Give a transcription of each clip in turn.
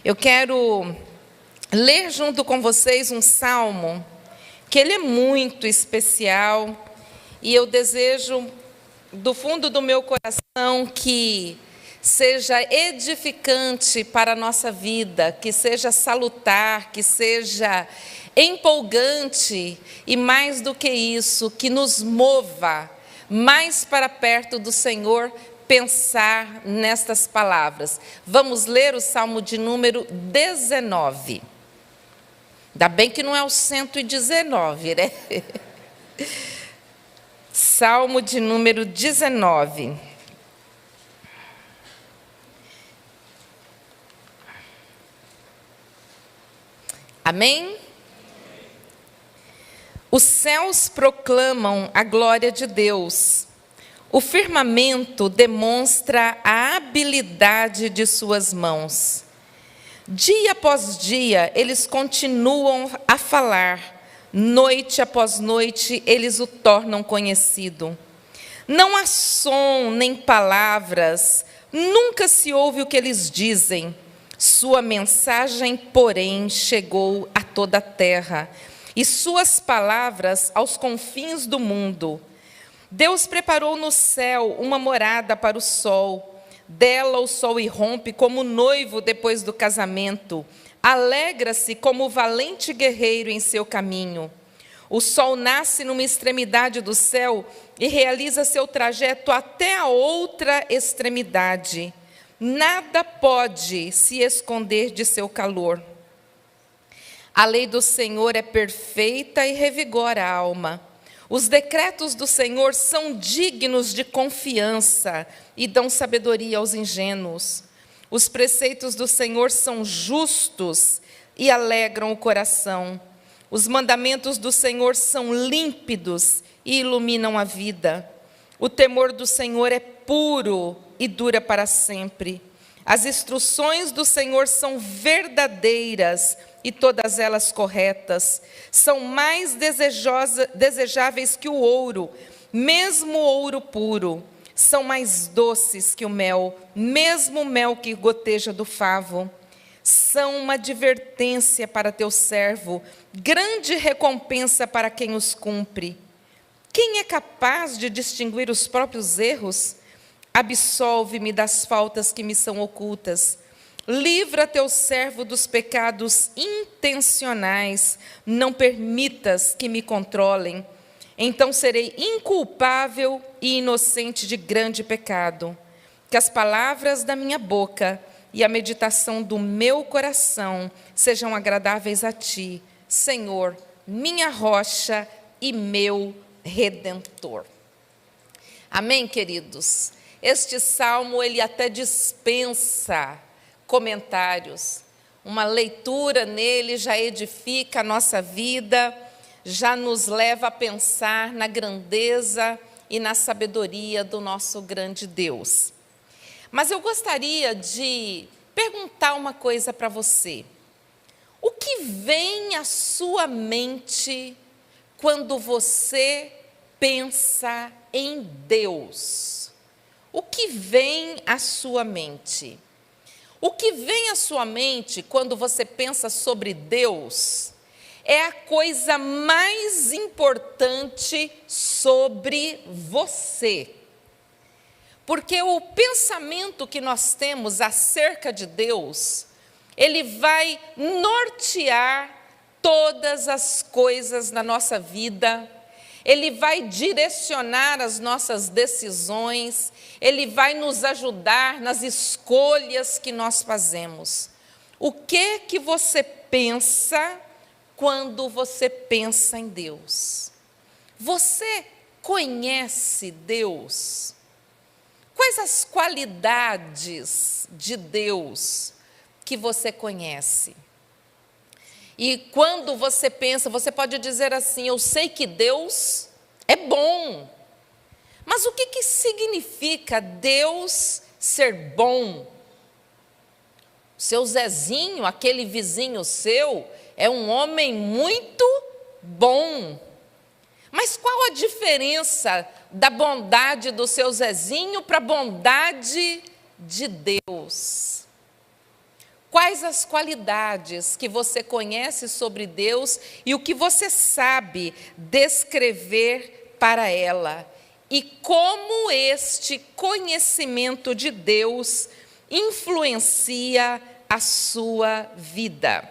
Eu quero ler junto com vocês um salmo, que ele é muito especial, e eu desejo, do fundo do meu coração, que seja edificante para a nossa vida, que seja salutar, que seja empolgante, e mais do que isso, que nos mova mais para perto do Senhor, pensar nestas palavras. Vamos ler o Salmo de número 19. Ainda bem que não é o 119, né? Salmo de número 19. Amém? Os céus proclamam a glória de Deus. O firmamento demonstra a habilidade de suas mãos. Dia após dia, eles continuam a falar. Noite após noite, eles o tornam conhecido. Não há som nem palavras, nunca se ouve o que eles dizem. Sua mensagem, porém, chegou a toda a terra, e suas palavras aos confins do mundo. Deus preparou no céu uma morada para o sol. Dela o sol irrompe como noivo depois do casamento. Alegra-se como valente guerreiro em seu caminho. O sol nasce numa extremidade do céu e realiza seu trajeto até a outra extremidade. Nada pode se esconder de seu calor. A lei do Senhor é perfeita e revigora a alma. Os decretos do Senhor são dignos de confiança e dão sabedoria aos ingênuos. Os preceitos do Senhor são justos e alegram o coração. Os mandamentos do Senhor são límpidos e iluminam a vida. O temor do Senhor é puro e dura para sempre. As instruções do Senhor são verdadeiras e todas elas corretas. São mais desejáveis que o ouro, mesmo o ouro puro. São mais doces que o mel, mesmo o mel que goteja do favo. São uma advertência para teu servo, grande recompensa para quem os cumpre. Quem é capaz de distinguir os próprios erros? Absolve-me das faltas que me são ocultas. Livra teu servo dos pecados intencionais. Não permitas que me controlem. Então serei inculpável e inocente de grande pecado. Que as palavras da minha boca e a meditação do meu coração sejam agradáveis a ti, Senhor, minha rocha e meu redentor. Amém, queridos? Este salmo, ele até dispensa comentários. Uma leitura nele já edifica a nossa vida, já nos leva a pensar na grandeza e na sabedoria do nosso grande Deus. Mas eu gostaria de perguntar uma coisa para você. O que vem à sua mente quando você pensa em Deus? O que vem à sua mente? O que vem à sua mente quando você pensa sobre Deus é a coisa mais importante sobre você. Porque o pensamento que nós temos acerca de Deus, ele vai nortear todas as coisas na nossa vida. Ele vai direcionar as nossas decisões, ele vai nos ajudar nas escolhas que nós fazemos. O que você pensa quando você pensa em Deus? Você conhece Deus? Quais as qualidades de Deus que você conhece? E quando você pensa, você pode dizer assim: eu sei que Deus é bom. Mas o que significa Deus ser bom? Seu Zezinho, aquele vizinho seu, é um homem muito bom. Mas qual a diferença da bondade do seu Zezinho para a bondade de Deus? Quais as qualidades que você conhece sobre Deus e o que você sabe descrever para ela? E como este conhecimento de Deus influencia a sua vida?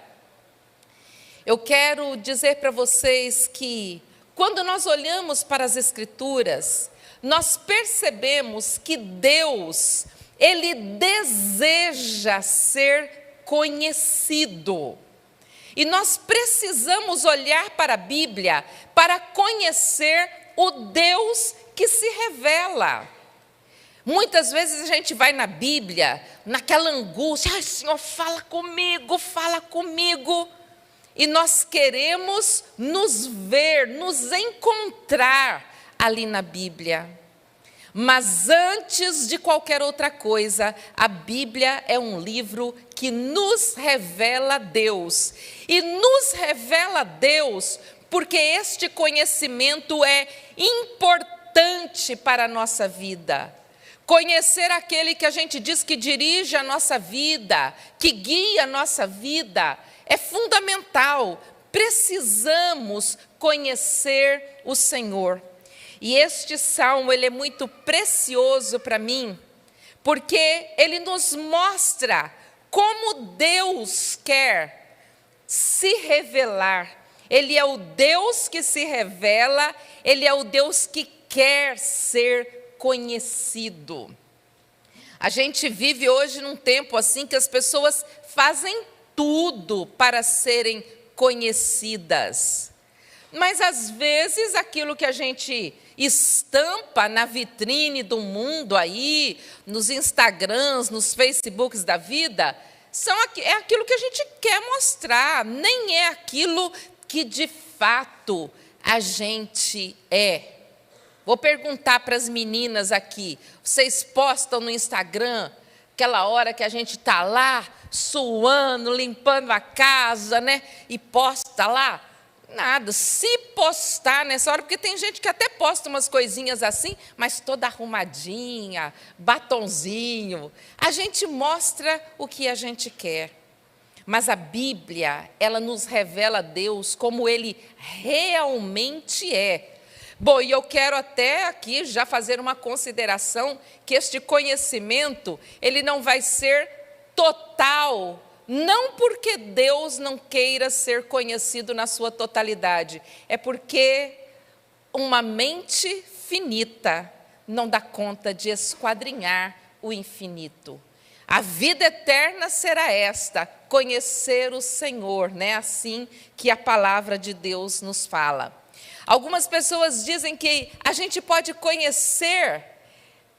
Eu quero dizer para vocês que, quando nós olhamos para as Escrituras, nós percebemos que Deus, Ele deseja ser conhecido. E nós precisamos olhar para a Bíblia para conhecer o Deus que se revela. Muitas vezes a gente vai na Bíblia, naquela angústia, ai Senhor, fala comigo, fala comigo. E nós queremos nos ver, nos encontrar ali na Bíblia. Mas antes de qualquer outra coisa, a Bíblia é um livro que nos revela Deus. E nos revela Deus porque este conhecimento é importante para a nossa vida. Conhecer aquele que a gente diz que dirige a nossa vida, que guia a nossa vida, é fundamental. Precisamos conhecer o Senhor. E este salmo, ele é muito precioso para mim, porque ele nos mostra como Deus quer se revelar. Ele é o Deus que se revela, ele é o Deus que quer ser conhecido. A gente vive hoje num tempo assim que as pessoas fazem tudo para serem conhecidas. Mas às vezes aquilo que a gente estampa na vitrine do mundo aí, nos Instagrams, nos Facebooks da vida, é aquilo que a gente quer mostrar, nem é aquilo que de fato a gente é. Vou perguntar para as meninas aqui, vocês postam no Instagram aquela hora que a gente está lá, suando, limpando a casa, né? E posta lá? Nada, se postar nessa hora, porque tem gente que até posta umas coisinhas assim, mas toda arrumadinha, batonzinho. A gente mostra o que a gente quer. Mas a Bíblia, ela nos revela Deus como Ele realmente é. Bom, e eu quero até aqui já fazer uma consideração que este conhecimento, ele não vai ser total, não porque Deus não queira ser conhecido na sua totalidade, é porque uma mente finita não dá conta de esquadrinhar o infinito. A vida eterna será esta, conhecer o Senhor, né? Assim que a palavra de Deus nos fala. Algumas pessoas dizem que a gente pode conhecer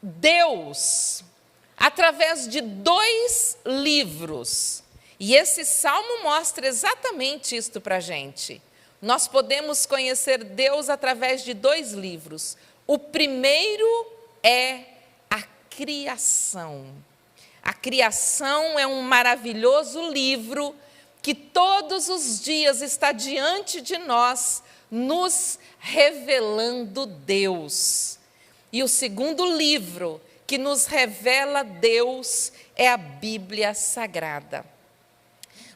Deus através de 2 livros. E esse salmo mostra exatamente isto para a gente. Nós podemos conhecer Deus através de 2 livros. O primeiro é a criação. A criação é um maravilhoso livro que todos os dias está diante de nós, nos revelando Deus. E o segundo livro que nos revela Deus é a Bíblia Sagrada.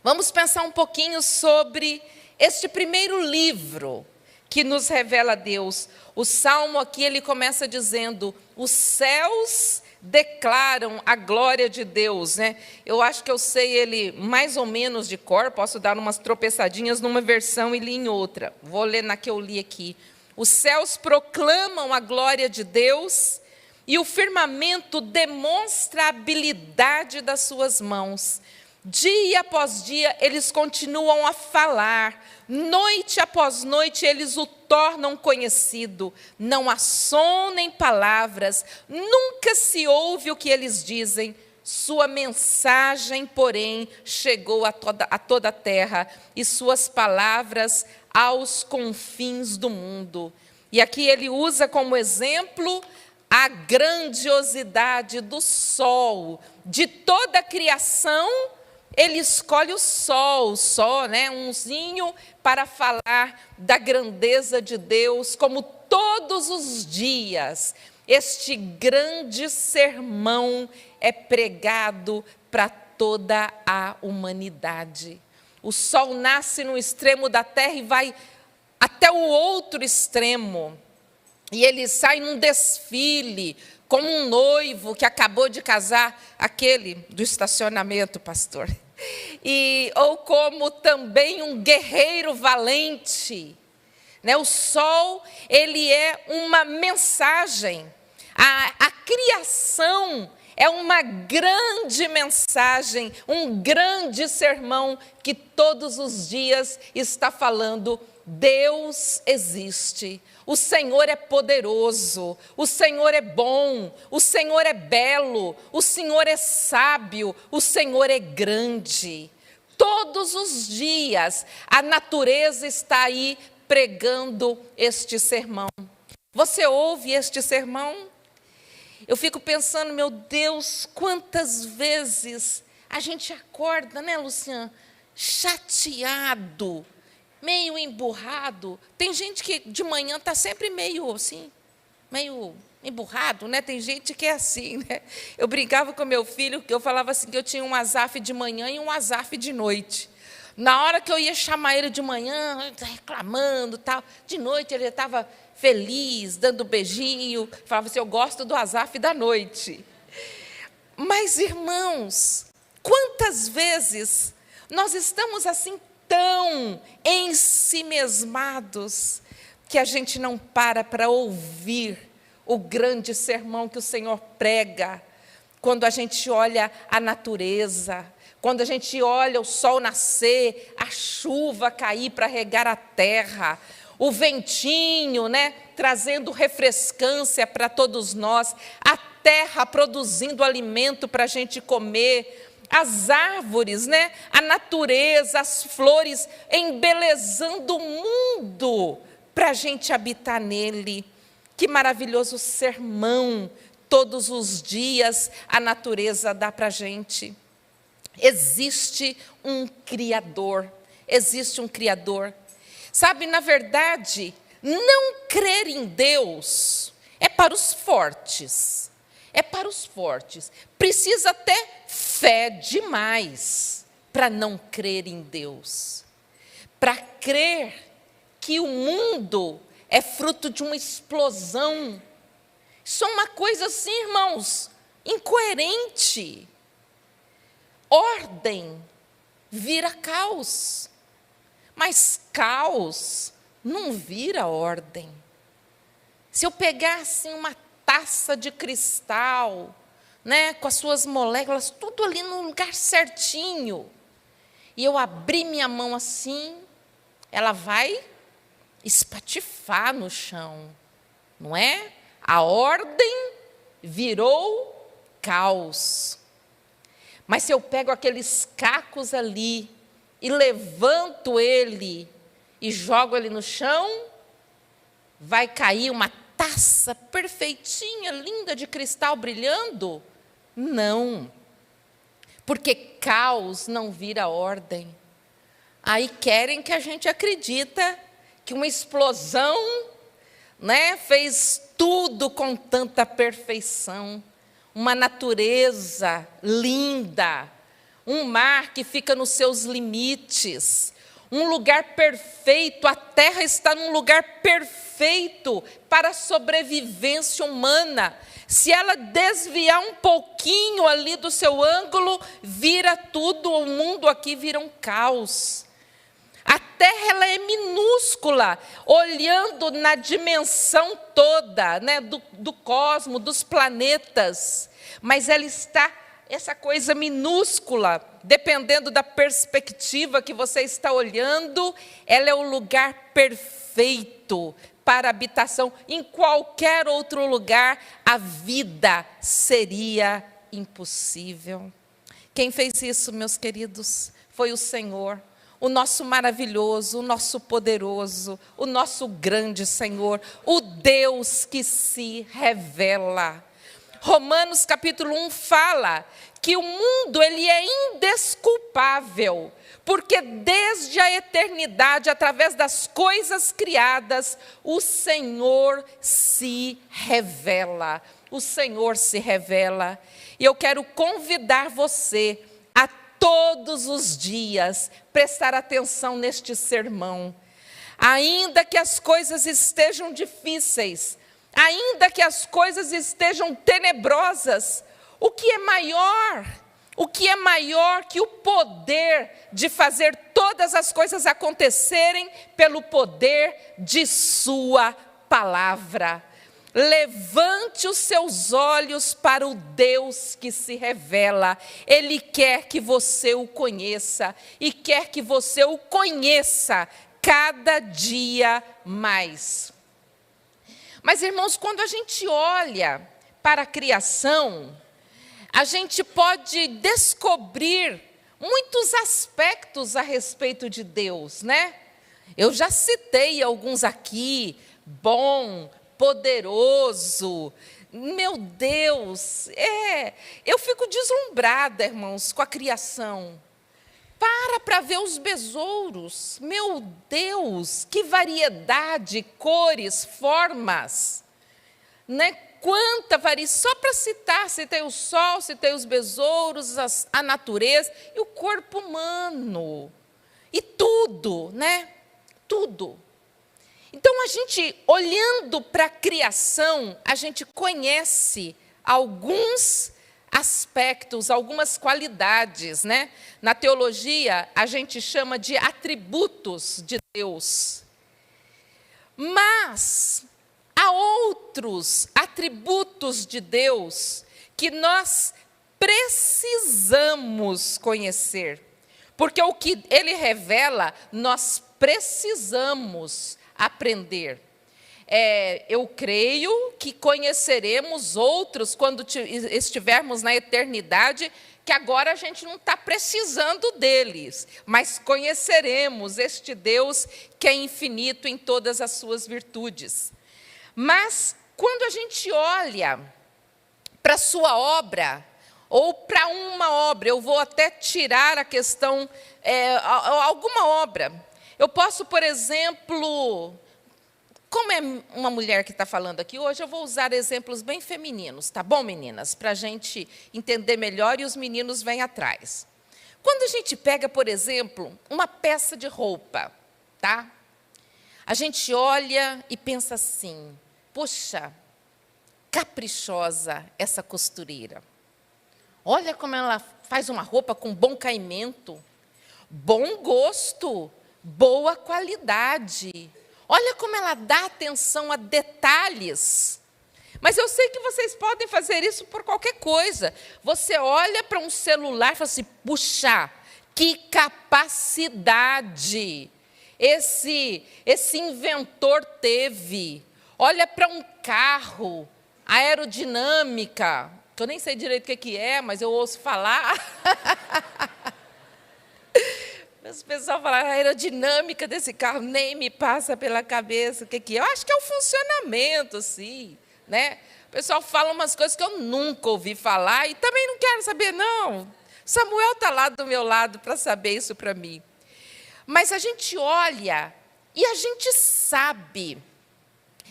Vamos pensar um pouquinho sobre este primeiro livro que nos revela Deus. O Salmo aqui, ele começa dizendo, os céus declaram a glória de Deus, né? Eu acho que eu sei ele mais ou menos de cor, posso dar umas tropeçadinhas numa versão e li em outra. Vou ler na que eu li aqui. Os céus proclamam a glória de Deus e o firmamento demonstra a habilidade das suas mãos. Dia após dia eles continuam a falar, noite após noite eles o tornam conhecido. Não há som nem palavras, nunca se ouve o que eles dizem. Sua mensagem, porém, chegou a toda a terra e suas palavras aos confins do mundo. E aqui ele usa como exemplo a grandiosidade do sol, de toda a criação. Ele escolhe o sol, né, umzinho, para falar da grandeza de Deus, como todos os dias este grande sermão é pregado para toda a humanidade. O sol nasce no extremo da terra e vai até o outro extremo. E ele sai num desfile, como um noivo que acabou de casar, aquele do estacionamento, pastor. Ou como também um guerreiro valente. O sol, ele é uma mensagem. A criação é uma grande mensagem, um grande sermão que todos os dias está falando: Deus existe, o Senhor é poderoso, o Senhor é bom, o Senhor é belo, o Senhor é sábio, o Senhor é grande. Todos os dias a natureza está aí pregando este sermão. Você ouve este sermão? Eu fico pensando, meu Deus, quantas vezes a gente acorda, né, Luciana, chateado, meio emburrado. Tem gente que de manhã está sempre meio assim, meio emburrado, né? Tem gente que é assim, né? Eu brincava com meu filho, que eu falava assim, que eu tinha um azaf de manhã e um azaf de noite. Na hora que eu ia chamar ele de manhã, reclamando, tal, de noite ele estava feliz, dando beijinho, falava assim: eu gosto do azaf da noite. Mas, irmãos, quantas vezes nós estamos assim tão ensimesmados que a gente não para ouvir o grande sermão que o Senhor prega, quando a gente olha a natureza, quando a gente olha o sol nascer, a chuva cair para regar a terra, o ventinho, né, trazendo refrescância para todos nós, a terra produzindo alimento para a gente comer, as árvores, né, a natureza, as flores embelezando o mundo para a gente habitar nele. Que maravilhoso sermão todos os dias a natureza dá para a gente. Existe um Criador, existe um Criador. Sabe, na verdade, não crer em Deus é para os fortes. É para os fortes. Precisa até fé demais para não crer em Deus. Para crer que o mundo é fruto de uma explosão. Isso é uma coisa assim, irmãos, incoerente. Ordem vira caos, mas caos não vira ordem. Se eu pegasse uma taça de cristal, né, com as suas moléculas, tudo ali no lugar certinho, e eu abrir minha mão assim, ela vai espatifar no chão, não é? A ordem virou caos. Mas se eu pego aqueles cacos ali e levanto ele e jogo ele no chão, vai cair uma taça perfeitinha, linda, de cristal brilhando? Não, porque caos não vira ordem. Aí querem que a gente acredita que uma explosão, né, fez tudo com tanta perfeição. Uma natureza linda, um mar que fica nos seus limites, um lugar perfeito, a terra está num lugar perfeito para a sobrevivência humana. Se ela desviar um pouquinho ali do seu ângulo, vira tudo, o mundo aqui vira um caos. A terra, ela é minúscula, olhando na dimensão toda, né, do cosmos, dos planetas, mas ela está, essa coisa minúscula, dependendo da perspectiva que você está olhando, ela é o lugar perfeito para a habitação. Em qualquer outro lugar, a vida seria impossível. Quem fez isso, meus queridos? Foi o Senhor. O nosso maravilhoso, o nosso poderoso, o nosso grande Senhor, o Deus que se revela. Romanos capítulo 1 fala que o mundo, ele é indesculpável, porque desde a eternidade, através das coisas criadas, o Senhor se revela. O Senhor se revela. E eu quero convidar você a todos os dias prestar atenção neste sermão. Ainda que as coisas estejam difíceis, ainda que as coisas estejam tenebrosas, o que é maior? O que é maior que o poder de fazer todas as coisas acontecerem pelo poder de sua palavra? Levante os seus olhos para o Deus que se revela. Ele quer que você o conheça e quer que você o conheça cada dia mais. Mas, irmãos, quando a gente olha para a criação, a gente pode descobrir muitos aspectos a respeito de Deus, né? Eu já citei alguns aqui: bom, poderoso. Meu Deus, eu fico deslumbrada, irmãos, com a criação. Para ver os besouros. Meu Deus, que variedade, cores, formas, né? Quanta variedade, só para citar, citei o sol, citei os besouros, a natureza e o corpo humano. E tudo, né? Tudo. Então, a gente, olhando para a criação, a gente conhece alguns aspectos, algumas qualidades, né? Na teologia, a gente chama de atributos de Deus. Mas há outros atributos de Deus que nós precisamos conhecer. Porque o que ele revela, nós precisamos aprender. Eu creio que conheceremos outros quando estivermos na eternidade, que agora a gente não está precisando deles, mas conheceremos este Deus que é infinito em todas as suas virtudes. Mas quando a gente olha para a sua obra, ou para uma obra, eu vou até tirar a questão, alguma obra. Eu posso, por exemplo, como é uma mulher que está falando aqui hoje, eu vou usar exemplos bem femininos, tá bom, meninas? Para a gente entender melhor e os meninos vêm atrás. Quando a gente pega, por exemplo, uma peça de roupa, tá? A gente olha e pensa assim: puxa, caprichosa essa costureira. Olha como ela faz uma roupa com bom caimento, bom gosto, boa qualidade. Olha como ela dá atenção a detalhes. Mas eu sei que vocês podem fazer isso por qualquer coisa. Você olha para um celular e fala assim: puxa, que capacidade esse inventor teve. Olha para um carro, aerodinâmica, que eu nem sei direito o que é, mas eu ouço falar. O pessoal fala: a aerodinâmica desse carro nem me passa pela cabeça o que é. Eu acho que é o funcionamento, sim, né? O pessoal fala umas coisas que eu nunca ouvi falar e também não quero saber, não. Samuel está lá do meu lado para saber isso para mim. Mas a gente olha e a gente sabe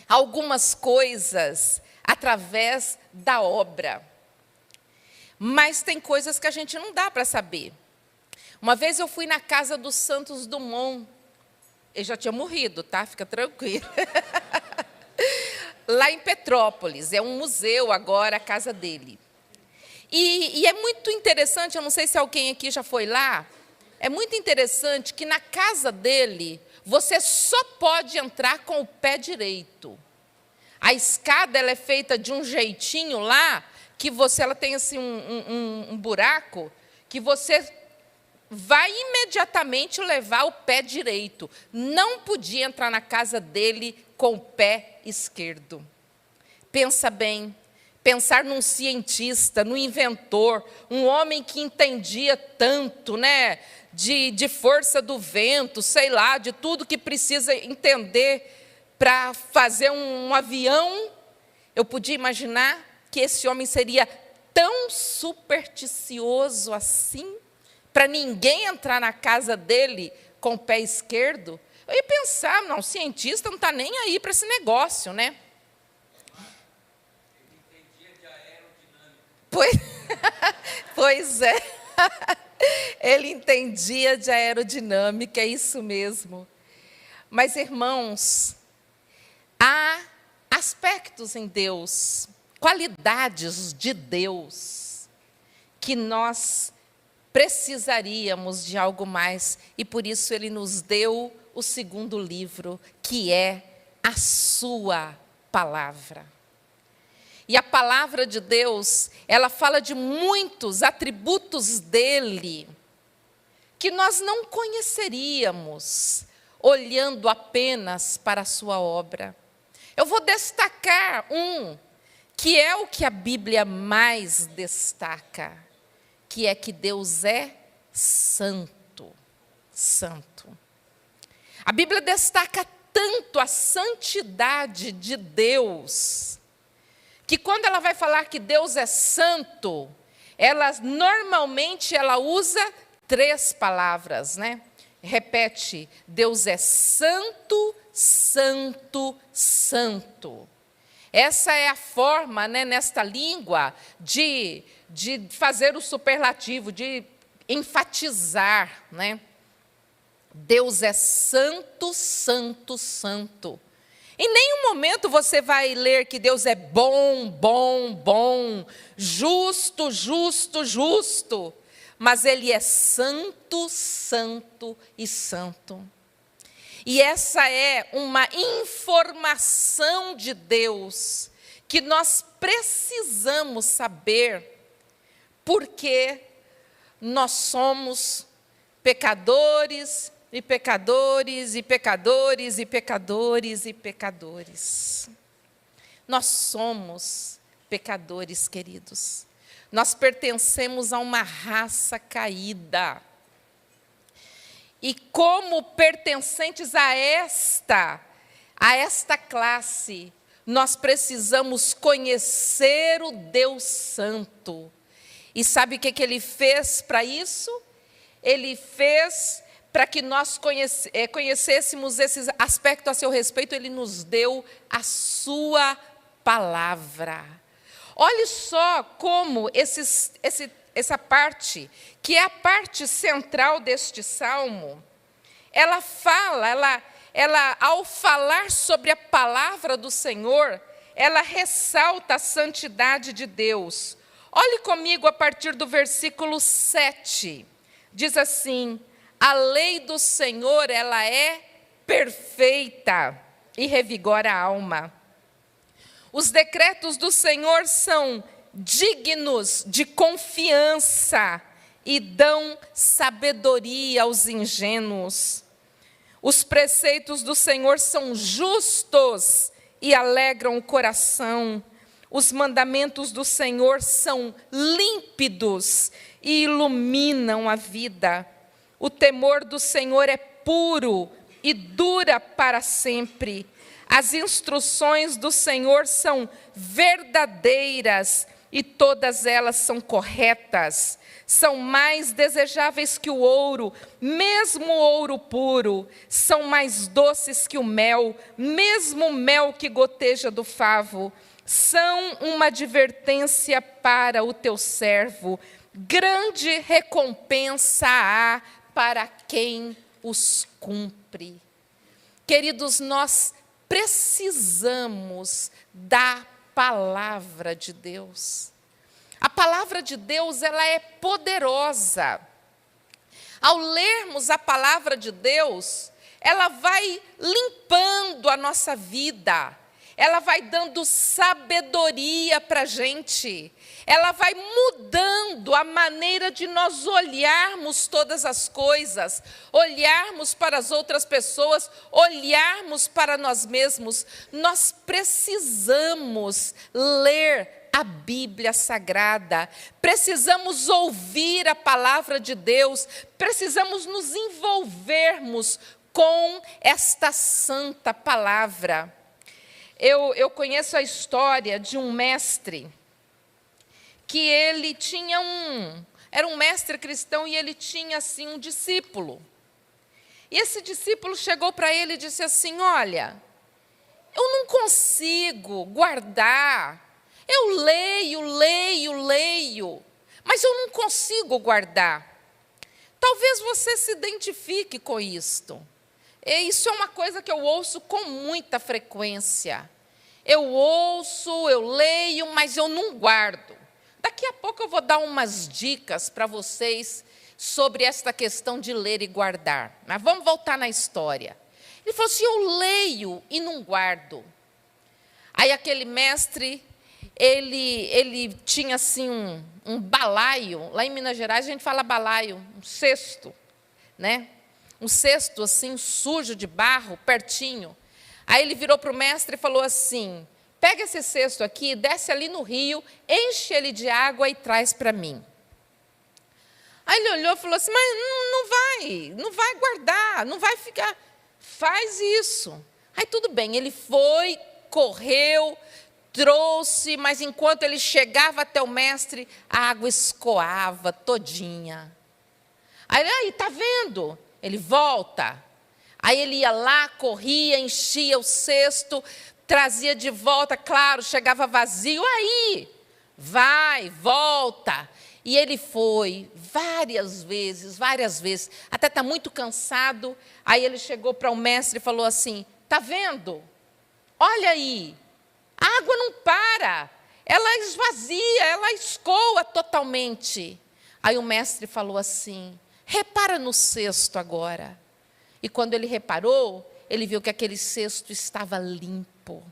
algumas coisas através da obra. Mas tem coisas que a gente não dá para saber. Uma vez eu fui na casa dos Santos Dumont. Ele já tinha morrido, tá? Fica tranquilo. Lá em Petrópolis, é um museu agora, a casa dele. E é muito interessante, eu não sei se alguém aqui já foi lá, é muito interessante que na casa dele, você só pode entrar com o pé direito. A escada ela é feita de um jeitinho lá, que ela tem assim um buraco, que você vai imediatamente levar o pé direito. Não podia entrar na casa dele com o pé esquerdo. Pensa bem, pensar num cientista, num inventor, um homem que entendia tanto, né, de força do vento, sei lá, de tudo que precisa entender para fazer um avião. Eu podia imaginar que esse homem seria tão supersticioso assim, para ninguém entrar na casa dele com o pé esquerdo. Eu ia pensar: não, o cientista não está nem aí para esse negócio, né? Ele entendia de aerodinâmica. Pois é. Ele entendia de aerodinâmica, é isso mesmo. Mas, irmãos, há aspectos em Deus, qualidades de Deus, que nós precisaríamos de algo mais, e por isso Ele nos deu o segundo livro, que é a sua palavra. E a palavra de Deus, ela fala de muitos atributos dele, que nós não conheceríamos, olhando apenas para a sua obra. Eu vou destacar um, que é o que a Bíblia mais destaca, que é que Deus é santo, santo. A Bíblia destaca tanto a santidade de Deus, que quando ela vai falar que Deus é santo, normalmente ela usa 3 palavras, né? Repete, Deus é santo, santo, santo. Essa é a forma, né, nesta língua, de fazer o superlativo, de enfatizar, né? Deus é santo, santo, santo. Em nenhum momento você vai ler que Deus é bom, bom, bom, justo, justo, justo. Mas Ele é santo, santo e santo. E essa é uma informação de Deus que nós precisamos saber, porque nós somos pecadores e pecadores e pecadores e pecadores e pecadores. Nós somos pecadores, queridos. Nós pertencemos a uma raça caída. E como pertencentes a esta classe, nós precisamos conhecer o Deus Santo. E sabe o que Ele fez para isso? Ele fez para que nós conhecêssemos esse aspecto a seu respeito, Ele nos deu a sua palavra. Olhe só como essa parte, que é a parte central deste salmo, ela ao falar sobre a palavra do Senhor, ela ressalta a santidade de Deus. Olhe comigo a partir do versículo 7. Diz assim: a lei do Senhor, ela é perfeita e revigora a alma. Os decretos do Senhor são dignos de confiança e dão sabedoria aos ingênuos. Os preceitos do Senhor são justos e alegram o coração. Os mandamentos do Senhor são límpidos e iluminam a vida. O temor do Senhor é puro e dura para sempre. As instruções do Senhor são verdadeiras e todas elas são corretas. São mais desejáveis que o ouro, mesmo o ouro puro. São mais doces que o mel, mesmo o mel que goteja do favo. São uma advertência para o teu servo. Grande recompensa há para quem os cumpre. Queridos, nós precisamos da palavra de Deus. A palavra de Deus, ela é poderosa. Ao lermos a palavra de Deus, ela vai limpando a nossa vida. Ela vai dando sabedoria para a gente. Ela vai mudando a maneira de nós olharmos todas as coisas, olharmos para as outras pessoas, olharmos para nós mesmos. Nós precisamos ler a Bíblia Sagrada, precisamos ouvir a palavra de Deus, precisamos nos envolvermos com esta santa palavra. Eu conheço a história de um mestre, que ele tinha era um mestre cristão e ele tinha assim um discípulo. E esse discípulo chegou para ele e disse assim: olha, eu não consigo guardar, eu leio, mas eu não consigo guardar. Talvez você se identifique com isto. E isso é uma coisa que eu ouço com muita frequência. Eu ouço, eu leio, mas eu não guardo. Daqui a pouco eu vou dar umas dicas para vocês sobre esta questão de ler e guardar. Mas vamos voltar na história. Ele falou assim, eu leio e não guardo. Aí aquele mestre, ele tinha assim um balaio. Lá em Minas Gerais a gente fala balaio, um cesto, né? Um cesto assim, sujo de barro, pertinho. Aí ele virou para o mestre e falou assim, pega esse cesto aqui, desce ali no rio, enche ele de água e traz para mim. Aí ele olhou e falou assim, mas não vai guardar, não vai ficar, faz isso. Aí tudo bem, ele foi, correu, trouxe, mas enquanto ele chegava até o mestre, a água escoava todinha. Aí, tá vendo? Ele volta. Aí ele ia lá, corria, enchia o cesto, trazia de volta, claro, chegava vazio. Aí, vai, volta. E ele foi várias vezes, até está muito cansado. Aí ele chegou para o mestre e falou assim, tá vendo? Olha aí, a água não para, ela esvazia, ela escoa totalmente. Aí o mestre falou assim, repara no cesto agora. E quando ele reparou, ele viu que aquele cesto estava limpo.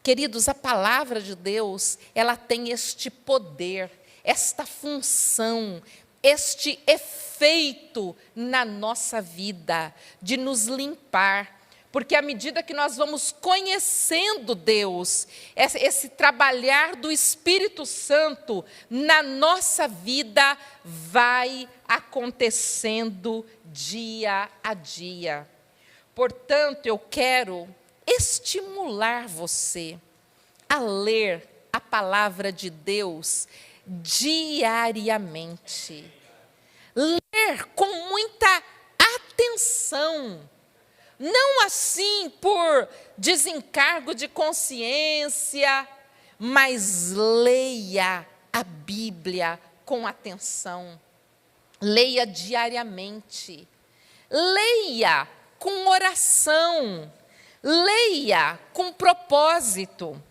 Queridos, a palavra de Deus, ela tem este poder, esta função, este efeito na nossa vida, de nos limpar. Porque à medida que nós vamos conhecendo Deus, esse trabalhar do Espírito Santo na nossa vida vai acontecendo dia a dia. Portanto, eu quero estimular você a ler a palavra de Deus diariamente. Ler com muita atenção. Não assim por desencargo de consciência, mas leia a Bíblia com atenção. Leia diariamente. Leia com oração. Leia com propósito.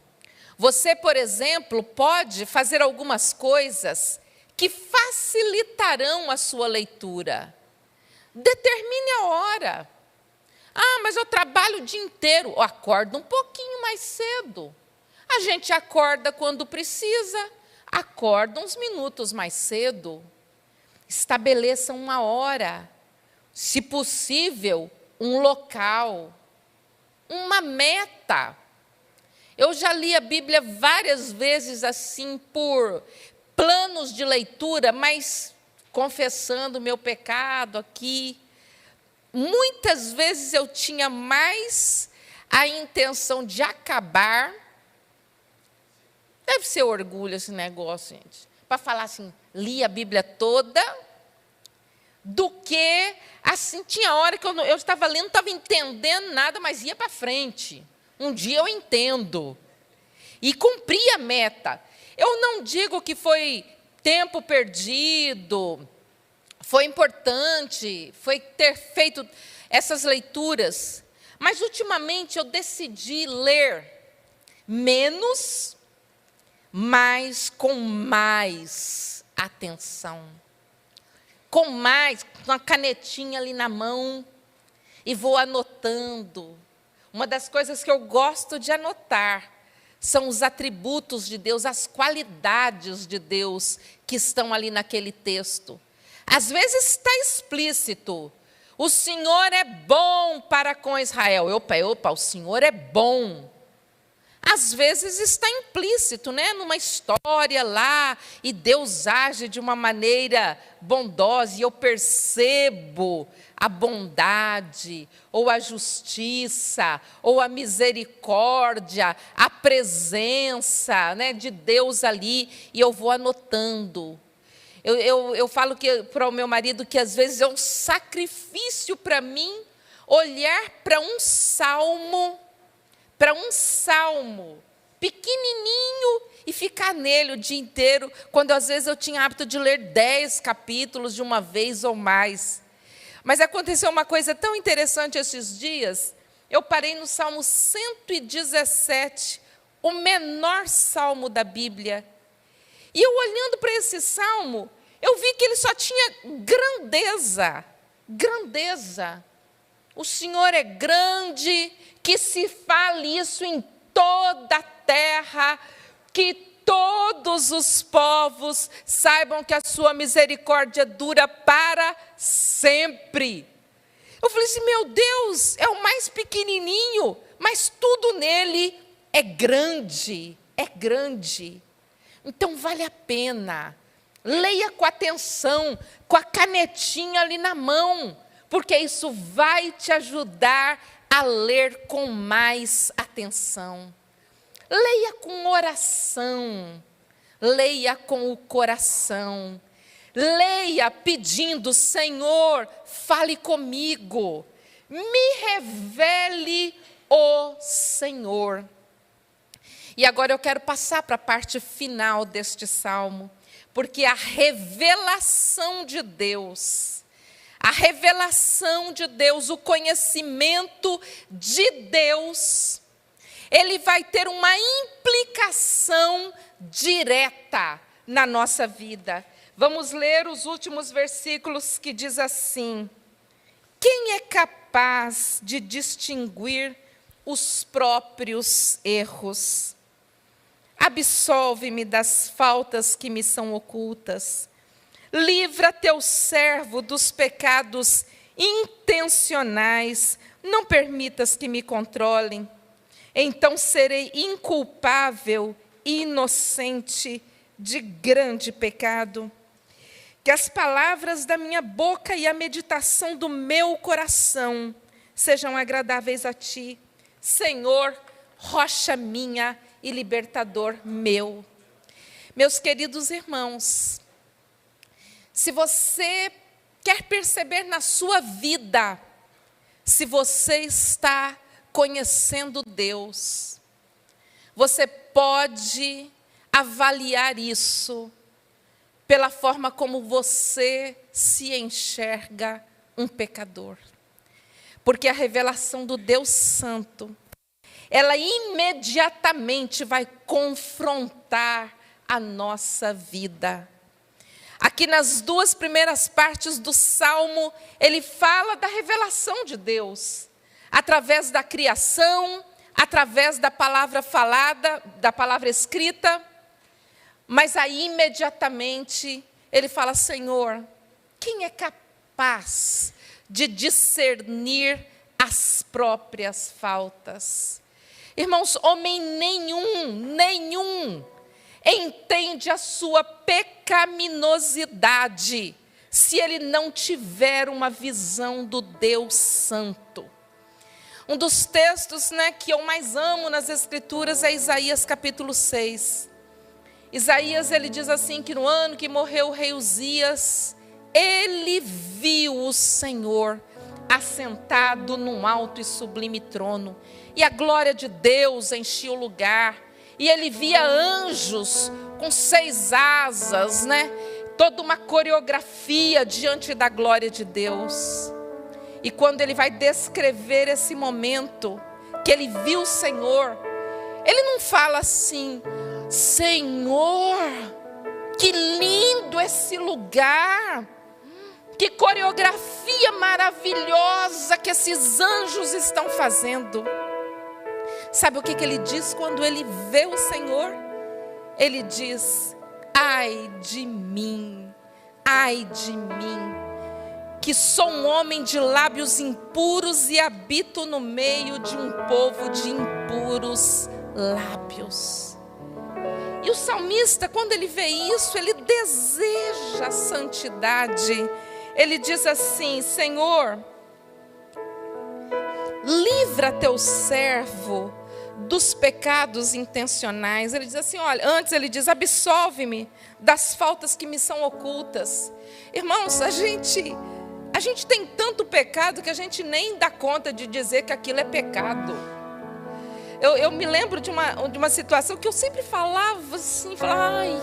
Você, por exemplo, pode fazer algumas coisas que facilitarão a sua leitura. Determine a hora. Ah, mas eu trabalho o dia inteiro. Eu acordo um pouquinho mais cedo. A gente acorda quando precisa. Acorda uns minutos mais cedo. Estabeleça uma hora. Se possível, um local. Uma meta. Eu já li a Bíblia várias vezes assim por planos de leitura, mas confessando o meu pecado aqui. Muitas vezes eu tinha mais a intenção de acabar. Deve ser orgulho esse negócio, gente. Para falar assim, li a Bíblia toda, do que, assim, tinha hora que eu estava lendo, não estava entendendo nada, mas ia para frente. Um dia eu entendo. E cumpri a meta. Eu não digo que foi tempo perdido, foi importante, foi ter feito essas leituras, mas ultimamente eu decidi ler menos, mas com mais atenção. Com uma canetinha ali na mão e vou anotando. Uma das coisas que eu gosto de anotar são os atributos de Deus, as qualidades de Deus que estão ali naquele texto. Às vezes está explícito, o Senhor é bom para com Israel. Opa, o Senhor é bom. Às vezes está implícito, né? Numa história lá, e Deus age de uma maneira bondosa, e eu percebo a bondade, ou a justiça, ou a misericórdia, a presença, né, de Deus ali, e eu vou anotando. Eu falo para o meu marido que às vezes é um sacrifício para mim olhar para um salmo pequenininho, e ficar nele o dia inteiro, quando às vezes eu tinha hábito de ler 10 capítulos de uma vez ou mais. Mas aconteceu uma coisa tão interessante esses dias, eu parei no Salmo 117, o menor salmo da Bíblia. E eu olhando para esse salmo, eu vi que ele só tinha grandeza, grandeza. O Senhor é grande, que se fale isso em toda a terra, que todos os povos saibam que a sua misericórdia dura para sempre. Eu falei assim, meu Deus, é o mais pequenininho, mas tudo nele é grande, é grande. Então vale a pena, leia com atenção, com a canetinha ali na mão, porque isso vai te ajudar a ler com mais atenção. Leia com oração, leia com o coração, leia pedindo, Senhor, fale comigo, me revele o Senhor. E agora eu quero passar para a parte final deste salmo, porque a revelação de Deus, o conhecimento de Deus, ele vai ter uma implicação direta na nossa vida. Vamos ler os últimos versículos que diz assim: quem é capaz de distinguir os próprios erros? Absolve-me das faltas que me são ocultas. Livra teu servo dos pecados intencionais. Não permitas que me controlem. Então serei inculpável e inocente de grande pecado. Que as palavras da minha boca e a meditação do meu coração sejam agradáveis a ti, Senhor, rocha minha e libertador meu. Meus queridos irmãos, se você quer perceber na sua vida se você está conhecendo Deus, você pode avaliar isso pela forma como você se enxerga um pecador. Porque a revelação do Deus Santo, ela imediatamente vai confrontar a nossa vida. Aqui nas 2 primeiras partes do Salmo, ele fala da revelação de Deus, através da criação, através da palavra falada, da palavra escrita, mas aí imediatamente ele fala, Senhor, quem é capaz de discernir as próprias faltas? Irmãos, homem nenhum entende a sua pecaminosidade se ele não tiver uma visão do Deus Santo. Um dos textos, que eu mais amo nas Escrituras é Isaías capítulo 6. Isaías, ele diz assim, que no ano que morreu o rei Uzias, ele viu o Senhor assentado num alto e sublime trono, e a glória de Deus enchia o lugar, e ele via anjos com 6 asas, toda uma coreografia diante da glória de Deus. E quando ele vai descrever esse momento, que ele viu o Senhor, ele não fala assim, Senhor, que lindo esse lugar, que coreografia maravilhosa que esses anjos estão fazendo. Sabe o que ele diz quando ele vê o Senhor? Ele diz, ai de mim, que sou um homem de lábios impuros e habito no meio de um povo de impuros lábios. E o salmista, quando ele vê isso, ele deseja a santidade. Ele diz assim, Senhor, livra teu servo dos pecados intencionais. Ele diz assim, olha, antes ele diz, absolve-me das faltas que me são ocultas. Irmãos, a gente tem tanto pecado que a gente nem dá conta de dizer que aquilo é pecado. Eu me lembro de uma situação que eu sempre falava assim, ai,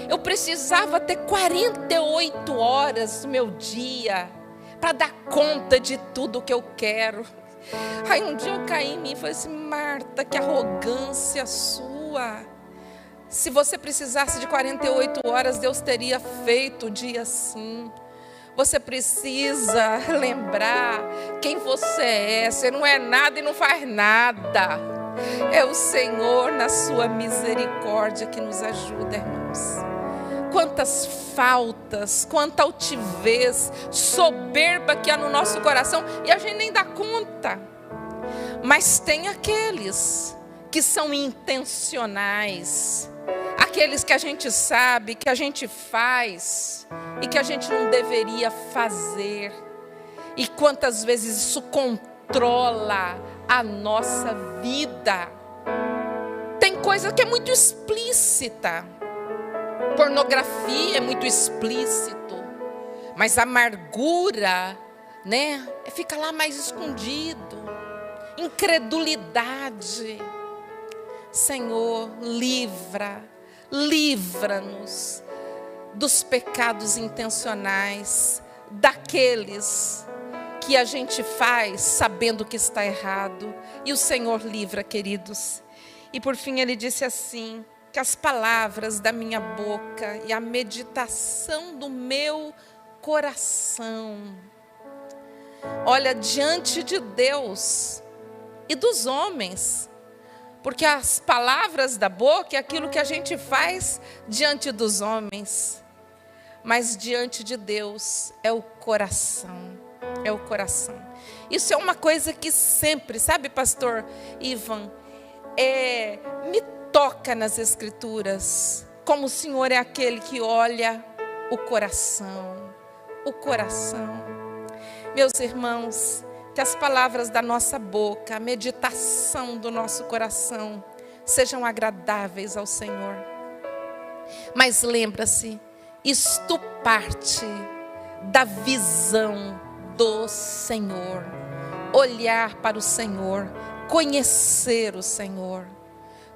eu precisava ter 48 horas do meu dia para dar conta de tudo que eu quero. Aí um dia eu caí em mim e falei assim, Marta, que arrogância sua. Se você precisasse de 48 horas, Deus teria feito o dia assim. Você precisa lembrar quem você é. Você não é nada e não faz nada. É o Senhor, na sua misericórdia, que nos ajuda, irmãos. Quantas faltas, quanta altivez, soberba que há no nosso coração, e a gente nem dá conta. Mas tem aqueles que são intencionais, aqueles que a gente sabe, que a gente faz e que a gente não deveria fazer. E quantas vezes isso controla a nossa vida. Tem coisa que é muito explícita. Pornografia é muito explícito. Mas a amargura, né, fica lá mais escondido. Incredulidade. Senhor, livra-nos dos pecados intencionais, daqueles que a gente faz sabendo que está errado. E o Senhor livra, queridos. E por fim ele disse assim, que as palavras da minha boca e a meditação do meu coração, olha, diante de Deus e dos homens, porque as palavras da boca é aquilo que a gente faz diante dos homens, mas diante de Deus é o coração, é o coração. Isso é uma coisa que sempre, sabe, pastor Ivan, me toca nas Escrituras, como o Senhor é aquele que olha o coração, o coração. Meus irmãos, que as palavras da nossa boca, a meditação do nosso coração, sejam agradáveis ao Senhor. Mas lembra-se, isto parte da visão do Senhor. Olhar para o Senhor, conhecer o Senhor.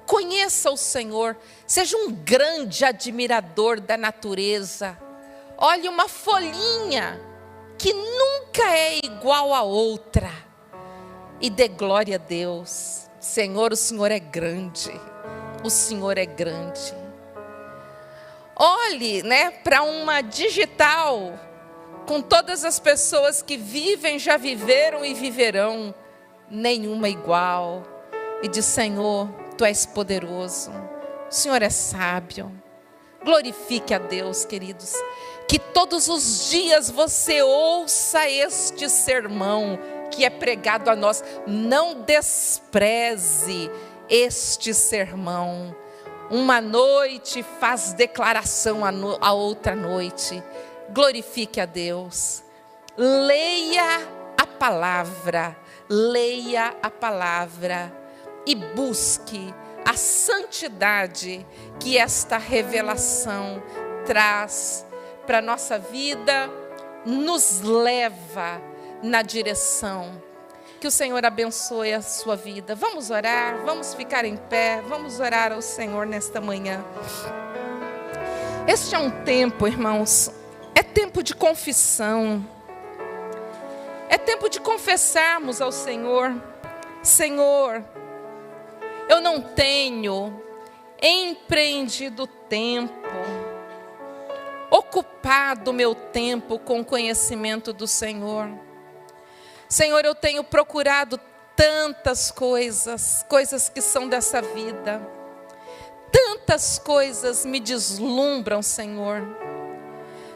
Conheça o Senhor, seja um grande admirador da natureza. Olhe uma folhinha que nunca é igual a outra, e dê glória a Deus. Senhor, o Senhor é grande, o Senhor é grande. Olhe, né, para uma digital, com todas as pessoas que vivem, já viveram e viverão, nenhuma igual. E diz, Senhor, Tu és poderoso, o Senhor é sábio. Glorifique a Deus, queridos. Que todos os dias você ouça este sermão que é pregado a nós. Não despreze este sermão. Uma noite faz declaração a outra noite. Glorifique a Deus. Leia a palavra e busque a santidade que esta revelação traz para a nossa vida, nos leva na direção. Que o Senhor abençoe a sua vida. Vamos orar, vamos ficar em pé, vamos orar ao Senhor nesta manhã. Este é um tempo, irmãos, é tempo de confissão. É tempo de confessarmos ao Senhor, Senhor, eu não tenho empreendido tempo, ocupado meu tempo com o conhecimento do Senhor. Senhor, eu tenho procurado tantas coisas que são dessa vida. Tantas coisas me deslumbram, Senhor.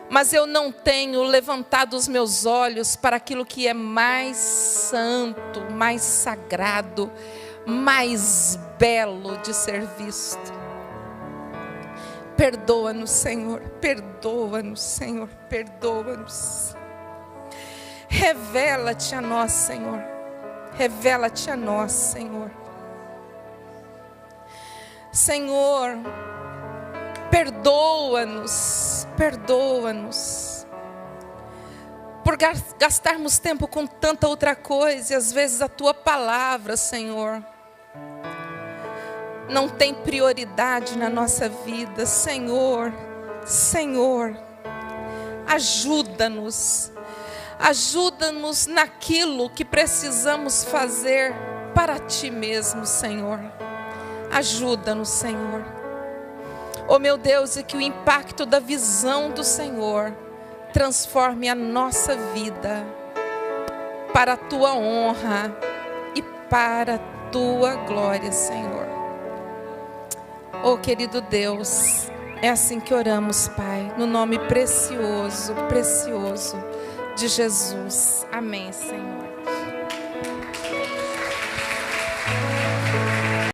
Mas eu não tenho levantado os meus olhos para aquilo que é mais santo, mais sagrado, mais belo de ser visto. Perdoa-nos, Senhor, perdoa-nos, Senhor, perdoa-nos. Revela-te a nós, Senhor, revela-te a nós, Senhor. Senhor, perdoa-nos, perdoa-nos por gastarmos tempo com tanta outra coisa, e às vezes a Tua palavra, Senhor, não tem prioridade na nossa vida. Senhor, Senhor, ajuda-nos. Ajuda-nos naquilo que precisamos fazer para Ti mesmo, Senhor. Ajuda-nos, Senhor. Oh meu Deus, e que o impacto da visão do Senhor transforme a nossa vida para a Tua honra e para a Tua glória, Senhor. Oh querido Deus, é assim que oramos, Pai, no nome precioso, precioso de Jesus. Amém, Senhor.